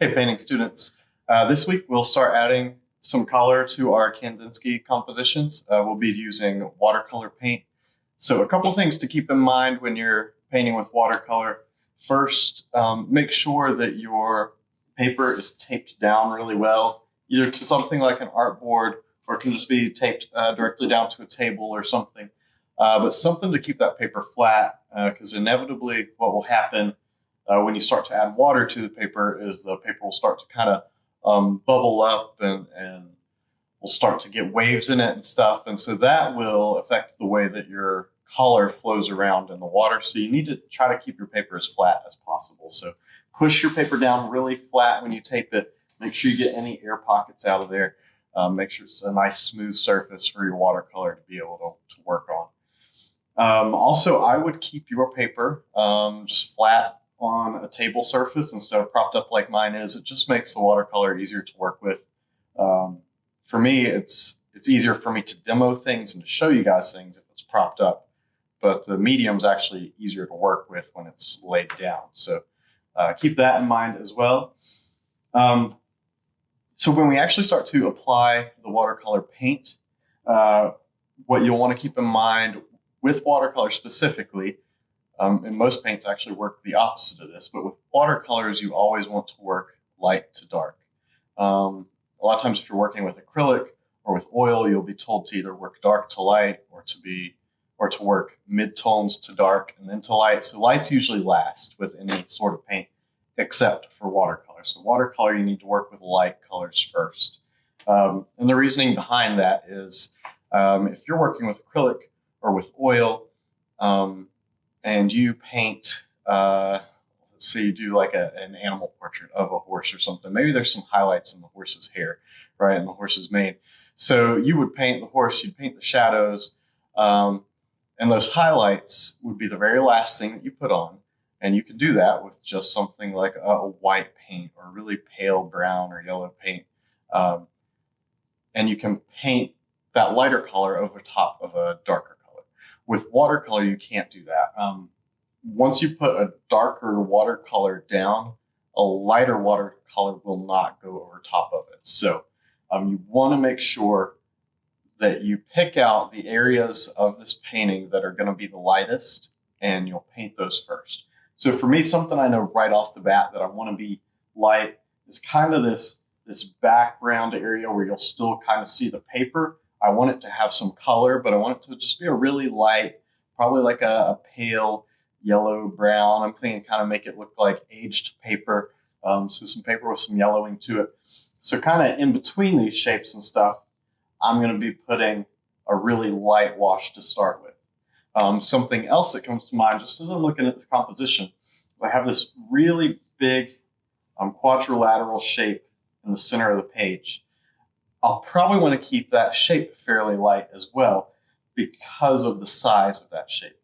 Hey, painting students. This week we'll start adding some color to our Kandinsky compositions. We'll be using watercolor paint. So a couple things to keep in mind when you're painting with watercolor. First, make sure that your paper is taped down really well, either to something like an artboard or it can just be taped directly down to a table or something. But something to keep that paper flat, because inevitably what will happen when you start to add water to the paper is the paper will start to kind of bubble up and will start to get waves in it and stuff. And so that will affect the way that your color flows around in the water. So you need to try to keep your paper as flat as possible. So push your paper down really flat when you tape it. Make sure you get any air pockets out of there. Make sure it's a nice smooth surface for your watercolor to be able to work on. Also, I would keep your paper just flat on a table surface instead of propped up like mine is. It just makes the watercolor easier to work with. For me, it's easier for me to demo things and to show you guys things if it's propped up, but the medium's actually easier to work with when it's laid down. So keep that in mind as well. So when we actually start to apply the watercolor paint, what you'll want to keep in mind with watercolor specifically, and most paints actually work the opposite of this, but with watercolors, you always want to work light to dark. A lot of times if you're working with acrylic or with oil, you'll be told to either work dark to light or to work mid-tones to dark and then to light. So lights usually last with any sort of paint except for watercolor. So watercolor, you need to work with light colors first. And the reasoning behind that is if you're working with acrylic or with oil, and you paint, let's say you do like an animal portrait of a horse or something. Maybe there's some highlights in the horse's hair, right, in the horse's mane. So you would paint the horse, you'd paint the shadows, and those highlights would be the very last thing that you put on. And you can do that with just something like a white paint or really pale brown or yellow paint. And you can paint that lighter color over top of a darker color. With watercolor, you can't do that. Once you put a darker watercolor down, a lighter watercolor will not go over top of it. So you want to make sure that you pick out the areas of this painting that are going to be the lightest, and you'll paint those first. So for me, something I know right off the bat that I want to be light is kind of this background area where you'll still kind of see the paper. I want it to have some color, but I want it to just be a really light, probably like a pale yellow brown. I'm thinking kind of make it look like aged paper. So some paper with some yellowing to it. So kind of in between these shapes and stuff, I'm going to be putting a really light wash to start with. Something else that comes to mind just as I'm looking at the composition, I have this really big quadrilateral shape in the center of the page. I'll probably want to keep that shape fairly light as well because of the size of that shape.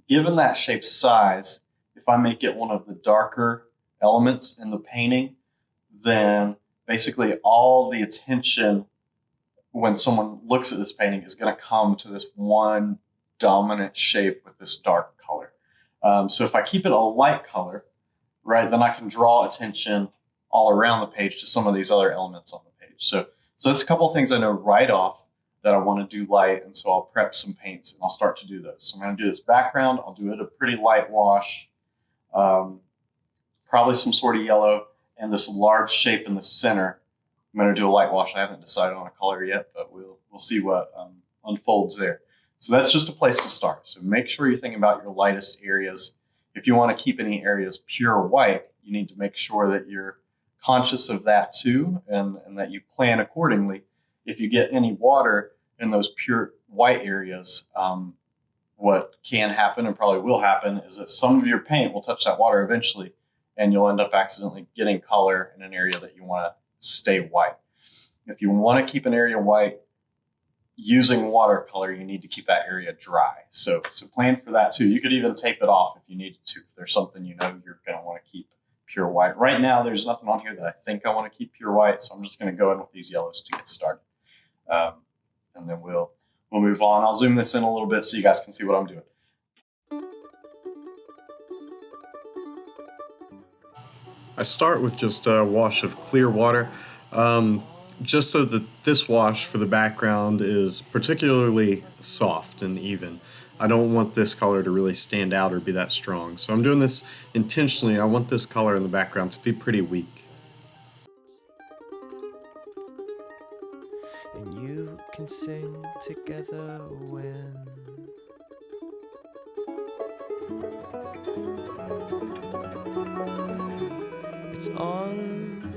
Given that shape's size, if I make it one of the darker elements in the painting, then basically all the attention when someone looks at this painting is going to come to this one dominant shape with this dark color. So if I keep it a light color, right, then I can draw attention all around the page to some of these other elements on the page. So that's a couple of things I know right off that I want to do light, and so I'll prep some paints and I'll start to do those. So I'm going to do this background. I'll do it a pretty light wash, probably some sort of yellow, and this large shape in the center. I'm going to do a light wash. I haven't decided on a color yet, but we'll see what unfolds there. So that's just a place to start. So make sure you're thinking about your lightest areas. If you want to keep any areas pure white, you need to make sure that you're conscious of that too, and that you plan accordingly. If you get any water in those pure white areas, what can happen and probably will happen is that some of your paint will touch that water eventually, and you'll end up accidentally getting color in an area that you want to stay white. If you want to keep an area white using watercolor, you need to keep that area dry. So plan for that too. You could even tape it off if you needed to, if there's something you know you're going to want to keep pure white. Right now, there's nothing on here that I think I want to keep pure white, so I'm just going to go in with these yellows to get started. And then we'll move on. I'll zoom this in a little bit so you guys can see what I'm doing. I start with just a wash of clear water, um, just so that this wash for the background is particularly soft and even. I don't want this color to really stand out or be that strong. So I'm doing this intentionally. I want this color in the background to be pretty weak. And you can sing together when it's on.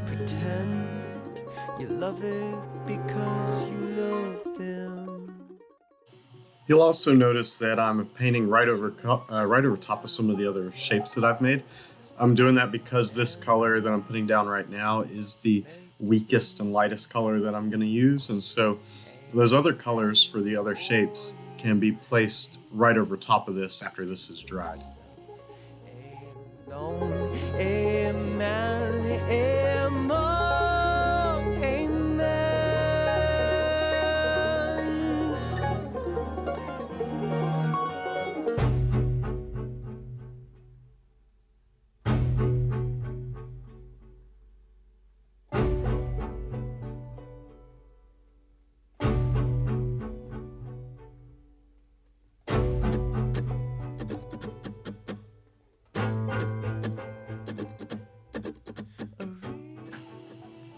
Pretend you love it because you love them. You'll also notice that I'm painting right over top of some of the other shapes that I've made. I'm doing that because this color that I'm putting down right now is the weakest and lightest color that I'm going to use, and so those other colors for the other shapes can be placed right over top of this after this is dried.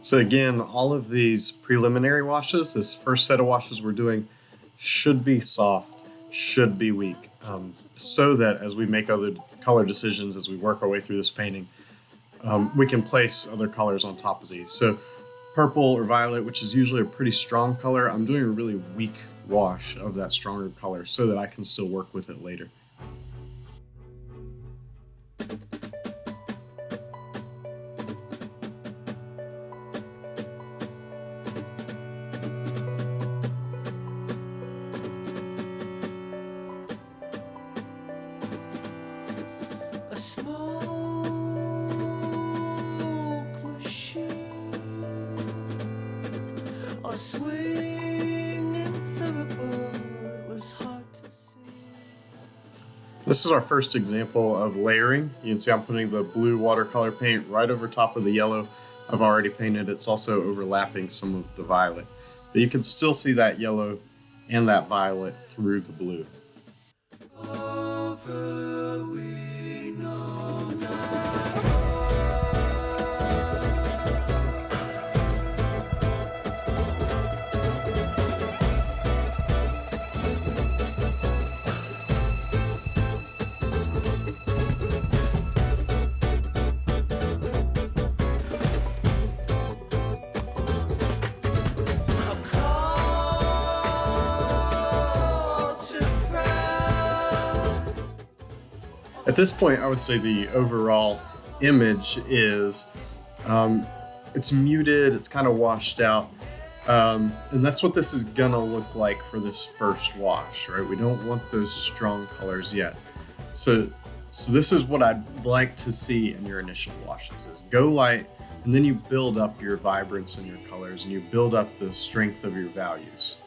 So again, all of these preliminary washes, this first set of washes we're doing, should be soft, should be weak, so that as we make other color decisions, as we work our way through this painting, we can place other colors on top of these. So purple or violet, which is usually a pretty strong color, I'm doing a really weak wash of that stronger color so that I can still work with it later. A smoke machine, a swinging thurible, it was hard to see. This is our first example of layering. You can see I'm putting the blue watercolor paint right over top of the yellow I've already painted. It's also overlapping some of the violet, but you can still see that yellow and that violet through the blue. At this point, I would say the overall image is it's muted, it's kind of washed out, and that's what this is gonna look like for this first wash, right? We don't want those strong colors yet. So this is what I'd like to see in your initial washes, is go light, and then you build up your vibrance in your colors, and you build up the strength of your values.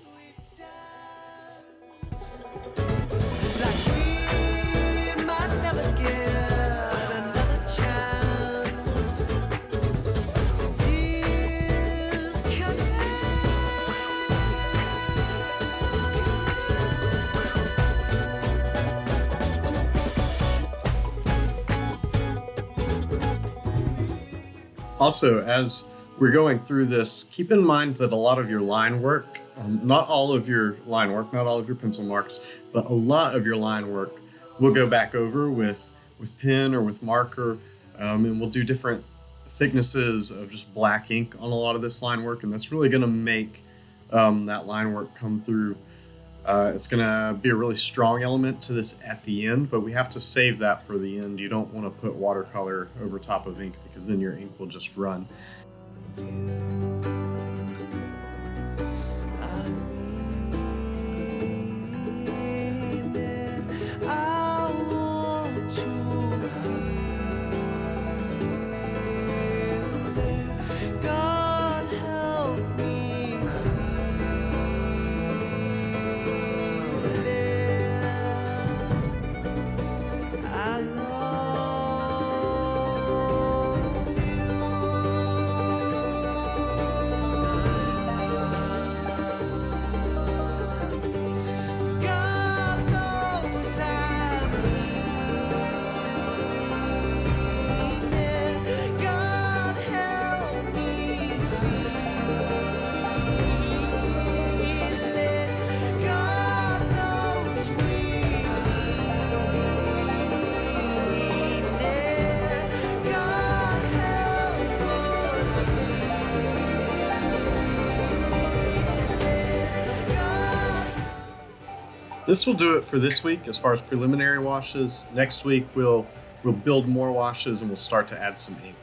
Also, as we're going through this, keep in mind that a lot of your line work, not all of your line work, not all of your pencil marks, but a lot of your line work we'll go back over with pen or with marker, and we'll do different thicknesses of just black ink on a lot of this line work, and that's really going to make that line work come through. It's going to be a really strong element to this at the end, but we have to save that for the end. You don't want to put watercolor over top of ink because then your ink will just run. This will do it for this week as far as preliminary washes. Next week we'll build more washes and we'll start to add some ink.